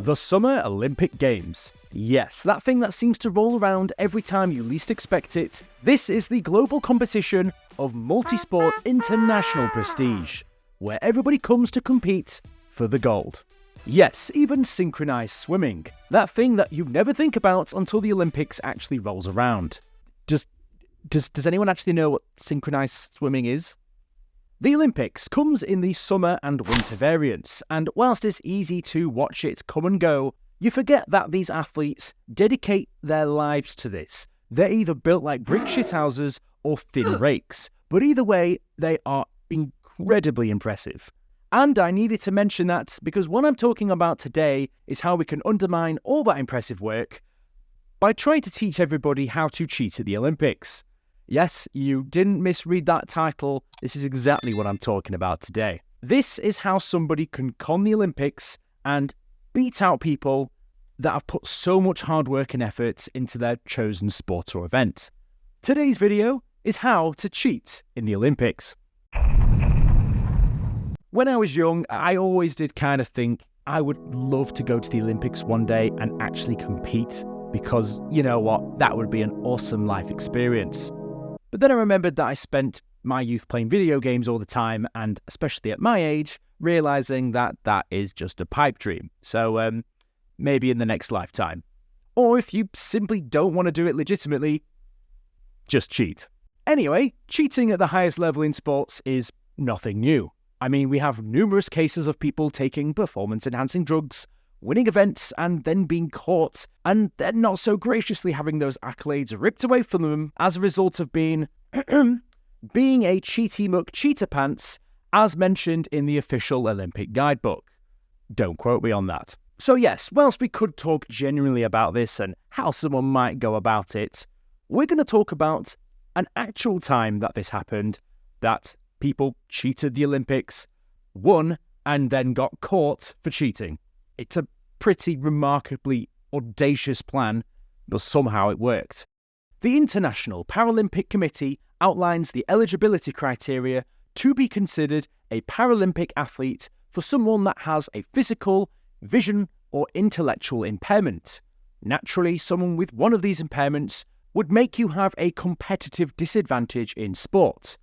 The Summer Olympic Games. Yes, that thing that seems to roll around every time you least expect it. This is the global competition of multi-sport international prestige, where everybody comes to compete for the gold. Yes, even synchronized swimming. That thing that you never think about until the Olympics actually rolls around. Does anyone actually know what synchronized swimming is? The Olympics comes in the summer and winter variants, and whilst it's easy to watch it come and go, you forget that these athletes dedicate their lives to this. They're either built like brick shithouses or thin rakes, but either way, they are incredibly impressive. And I needed to mention that because what I'm talking about today is how we can undermine all that impressive work by trying to teach everybody how to cheat at the Olympics. Yes, you didn't misread that title. This is exactly what I'm talking about today. This is how somebody can con the Olympics and beat out people that have put so much hard work and effort into their chosen sport or event. Today's video is how to cheat in the Olympics. When I was young, I always did kind of think I would love to go to the Olympics one day and actually compete because, you know what, that would be an awesome life experience. But then I remembered that I spent my youth playing video games all the time, and especially at my age, realising that that is just a pipe dream. So maybe in the next lifetime. Or if you simply don't want to do it legitimately, just cheat. Anyway, cheating at the highest level in sports is nothing new. I mean, we have numerous cases of people taking performance-enhancing drugs, winning events, and then being caught, and then not so graciously having those accolades ripped away from them as a result of being a cheaty muck cheater pants, as mentioned in the official Olympic guidebook. Don't quote me on that. So yes, whilst we could talk genuinely about this and how someone might go about it, we're going to talk about an actual time that this happened, that people cheated the Olympics, won, and then got caught for cheating. It's a pretty remarkably audacious plan, but somehow it worked. The International Paralympic Committee outlines the eligibility criteria to be considered a Paralympic athlete for someone that has a physical, vision, or intellectual impairment. Naturally, someone with one of these impairments would make you have a competitive disadvantage in sport.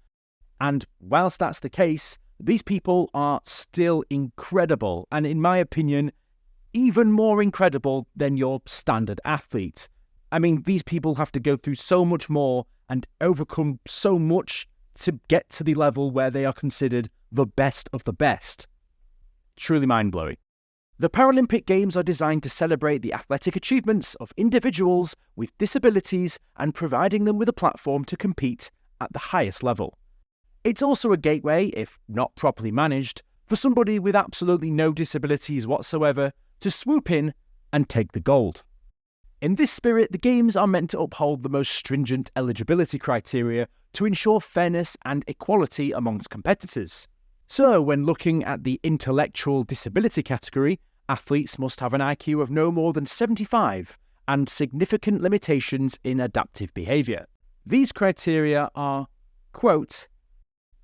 And whilst that's the case, these people are still incredible, and in my opinion, even more incredible than your standard athlete. I mean, these people have to go through so much more and overcome so much to get to the level where they are considered the best of the best. Truly mind-blowing. The Paralympic Games are designed to celebrate the athletic achievements of individuals with disabilities and providing them with a platform to compete at the highest level. It's also a gateway, if not properly managed, for somebody with absolutely no disabilities whatsoever to swoop in and take the gold. In this spirit, the Games are meant to uphold the most stringent eligibility criteria to ensure fairness and equality amongst competitors. So, when looking at the intellectual disability category, athletes must have an IQ of no more than 75 and significant limitations in adaptive behaviour. These criteria are, quote,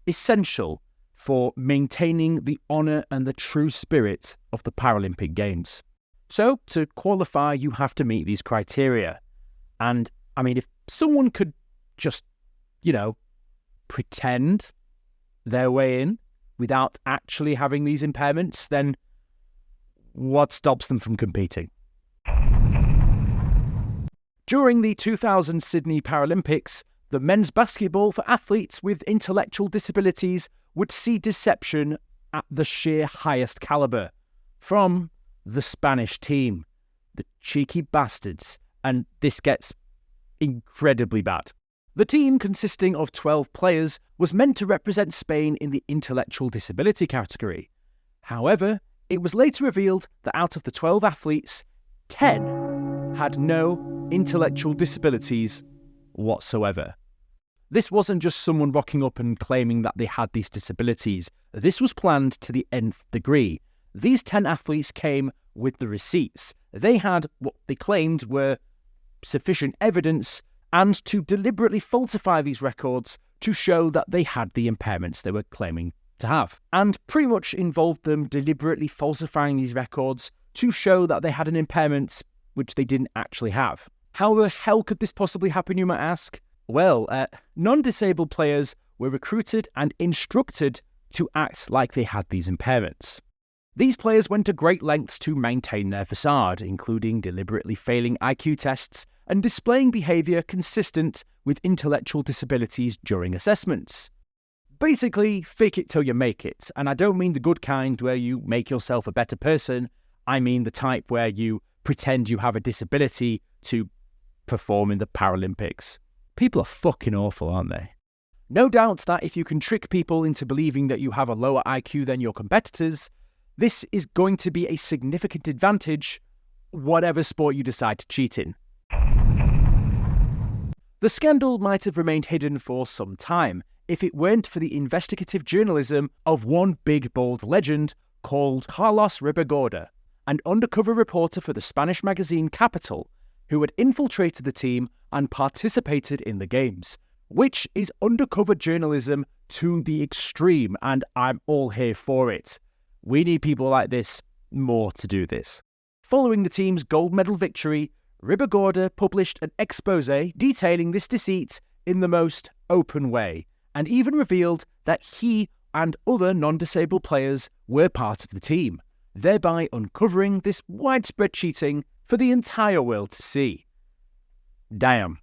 essential for maintaining the honour and the true spirit of the Paralympic Games. So, to qualify, you have to meet these criteria. And, I mean, if someone could just, pretend their way in without actually having these impairments, then what stops them from competing? During the 2000 Sydney Paralympics, the men's basketball for athletes with intellectual disabilities would see deception at the sheer highest calibre from the Spanish team, the cheeky bastards, and this gets incredibly bad. The team, consisting of 12 players, was meant to represent Spain in the intellectual disability category. However, it was later revealed that out of the 12 athletes, 10 had no intellectual disabilities whatsoever. This wasn't just someone rocking up and claiming that they had these disabilities. This was planned to the nth degree. These 10 athletes came with the receipts. They had what they claimed were sufficient evidence and to deliberately falsify these records to show that they had the impairments they were claiming to have. And pretty much involved them deliberately falsifying these records to show that they had an impairment which they didn't actually have. How the hell could this possibly happen, you might ask? Well, non-disabled players were recruited and instructed to act like they had these impairments. These players went to great lengths to maintain their facade, including deliberately failing IQ tests and displaying behaviour consistent with intellectual disabilities during assessments. Basically, fake it till you make it, and I don't mean the good kind where you make yourself a better person. I mean the type where you pretend you have a disability to perform in the Paralympics. People are fucking awful, aren't they? No doubt that if you can trick people into believing that you have a lower IQ than your competitors, this is going to be a significant advantage, whatever sport you decide to cheat in. The scandal might have remained hidden for some time if it weren't for the investigative journalism of one big, bold legend called Carlos Ribagorda, an undercover reporter for the Spanish magazine Capital, who had infiltrated the team and participated in the games, which is undercover journalism to the extreme, and I'm all here for it. We need people like this more to do this. Following the team's gold medal victory, Ribagorda published an exposé detailing this deceit in the most open way, and even revealed that he and other non-disabled players were part of the team, thereby uncovering this widespread cheating for the entire world to see. Damn.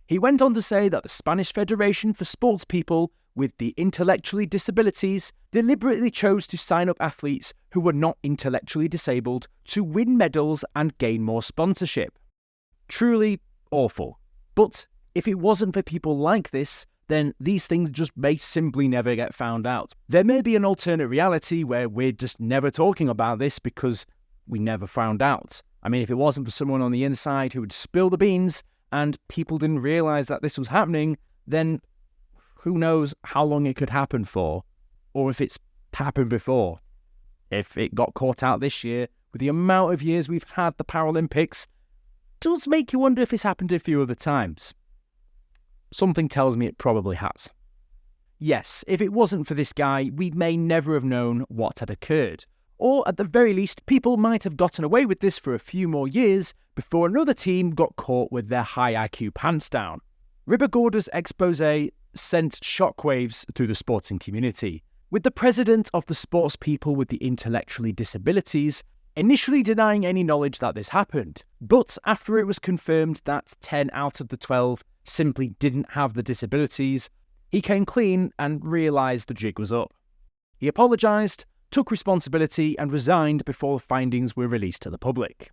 He went on to say that the Spanish Federation for Sports People with the intellectually disabilities deliberately chose to sign up athletes who were not intellectually disabled to win medals and gain more sponsorship. Truly awful. But if it wasn't for people like this, then these things just may simply never get found out. There may be an alternate reality where we're just never talking about this because we never found out. I mean, if it wasn't for someone on the inside who would spill the beans and people didn't realise that this was happening, then who knows how long it could happen for, or if it's happened before. If it got caught out this year, with the amount of years we've had the Paralympics, does make you wonder if it's happened a few other times. Something tells me it probably has. Yes, if it wasn't for this guy, we may never have known what had occurred. Or at the very least, people might have gotten away with this for a few more years before another team got caught with their high IQ pants down. Ribagorda's exposé sent shockwaves through the sporting community, with the president of the Sports People with the Intellectually Disabilities initially denying any knowledge that this happened. But after it was confirmed that 10 out of the 12 simply didn't have the disabilities, he came clean and realised the jig was up. He apologised, took responsibility and resigned before the findings were released to the public.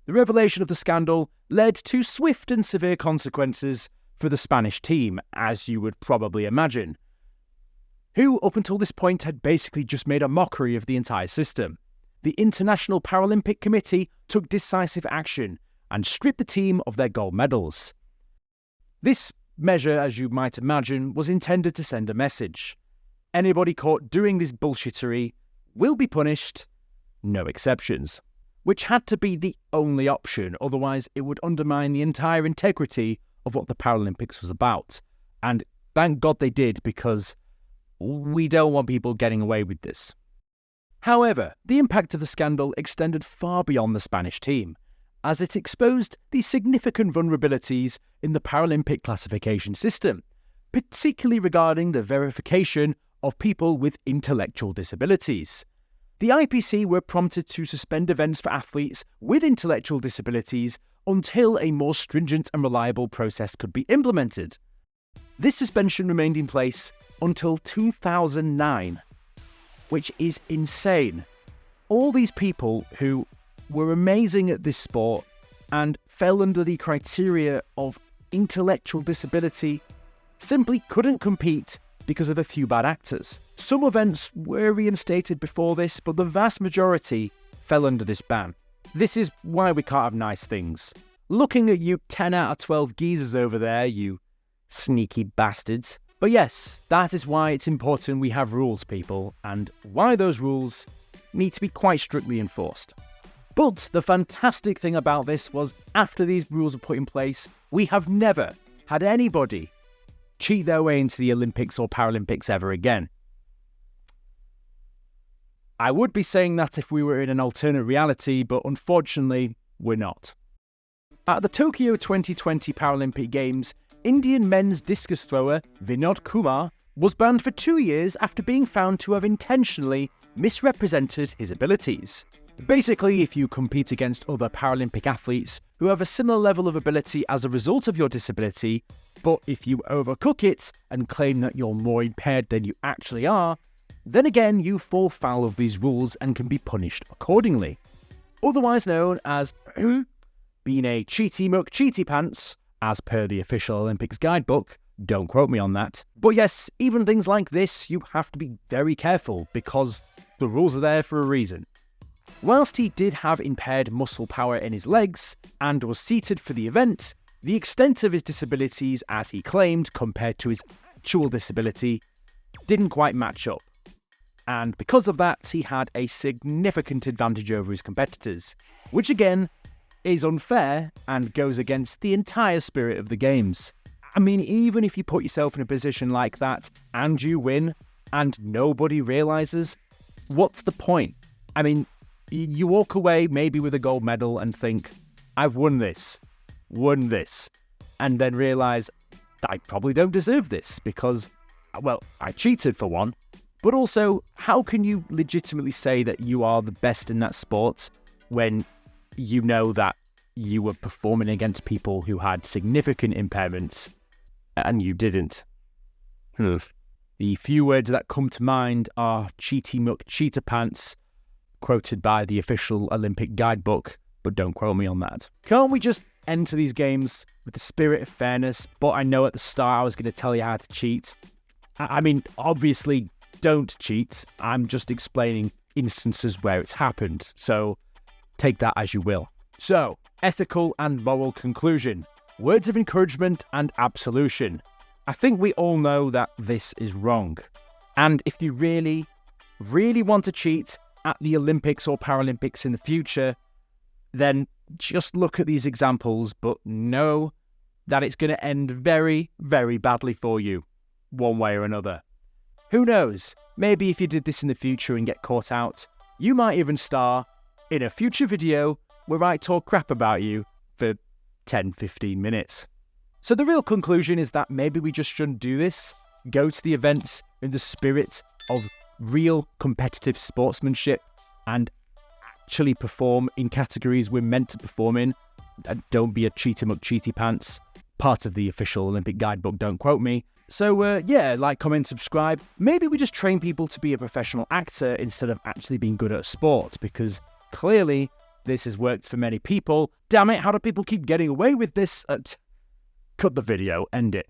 The revelation of the scandal led to swift and severe consequences for the Spanish team, as you would probably imagine, who up until this point had basically just made a mockery of the entire system. The International Paralympic Committee took decisive action and stripped the team of their gold medals. This measure, as you might imagine, was intended to send a message. Anybody caught doing this bullshittery will be punished, no exceptions. Which had to be the only option, otherwise it would undermine the entire integrity of what the Paralympics was about. And thank God they did, because we don't want people getting away with this. However, the impact of the scandal extended far beyond the Spanish team, as it exposed the significant vulnerabilities in the Paralympic classification system, particularly regarding the verification of people with intellectual disabilities. The IPC were prompted to suspend events for athletes with intellectual disabilities until a more stringent and reliable process could be implemented. This suspension remained in place until 2009, which is insane. All these people who were amazing at this sport and fell under the criteria of intellectual disability simply couldn't compete because of a few bad actors. Some events were reinstated before this, but the vast majority fell under this ban. This is why we can't have nice things. Looking at you 10 out of 12 geezers over there, you sneaky bastards. But yes, that is why it's important we have rules, people, and why those rules need to be quite strictly enforced. But the fantastic thing about this was, after these rules were put in place, we have never had anybody cheat their way into the Olympics or Paralympics ever again. I would be saying that if we were in an alternate reality, but unfortunately, we're not. At the Tokyo 2020 Paralympic Games, Indian men's discus thrower Vinod Kumar was banned for 2 years after being found to have intentionally misrepresented his abilities. Basically, if you compete against other Paralympic athletes who have a similar level of ability as a result of your disability, but if you overcook it and claim that you're more impaired than you actually are, then again you fall foul of these rules and can be punished accordingly. Otherwise known as being a cheaty muck cheaty pants, as per the official Olympics guidebook. Don't quote me on that. But yes, even things like this, you have to be very careful because the rules are there for a reason. Whilst he did have impaired muscle power in his legs and was seated for the event, the extent of his disabilities, as he claimed, compared to his actual disability, didn't quite match up. And because of that, he had a significant advantage over his competitors, which again is unfair and goes against the entire spirit of the games. I mean, even if you put yourself in a position like that and you win and nobody realises, what's the point? I mean, you walk away maybe with a gold medal and think, I've won this, and then realise I probably don't deserve this because, well, I cheated for one, but also, how can you legitimately say that you are the best in that sport when you know that you were performing against people who had significant impairments and you didn't? The few words that come to mind are cheaty muck cheetah pants, quoted by the official Olympic guidebook, but don't quote me on that. Can't we just enter these games with the spirit of fairness? But I know at the start I was going to tell you how to cheat. I mean, obviously, don't cheat. I'm just explaining instances where it's happened, so take that as you will. So, ethical and moral conclusion. Words of encouragement and absolution. I think we all know that this is wrong. And if you really, really want to cheat at the Olympics or Paralympics in the future, then just look at these examples, but know that it's going to end very, very badly for you, one way or another. Who knows? Maybe if you did this in the future and get caught out, you might even star in a future video where I talk crap about you for 10-15 minutes. So the real conclusion is that maybe we just shouldn't do this. Go to the events in the spirit of real competitive sportsmanship and actually perform in categories we're meant to perform in. And don't be a cheater muck cheaty pants. Part of the official Olympic guidebook, don't quote me. So yeah, like, comment, subscribe. Maybe we just train people to be a professional actor instead of actually being good at a sport, because clearly this has worked for many people. Damn it, how do people keep getting away with this? Cut the video, end it.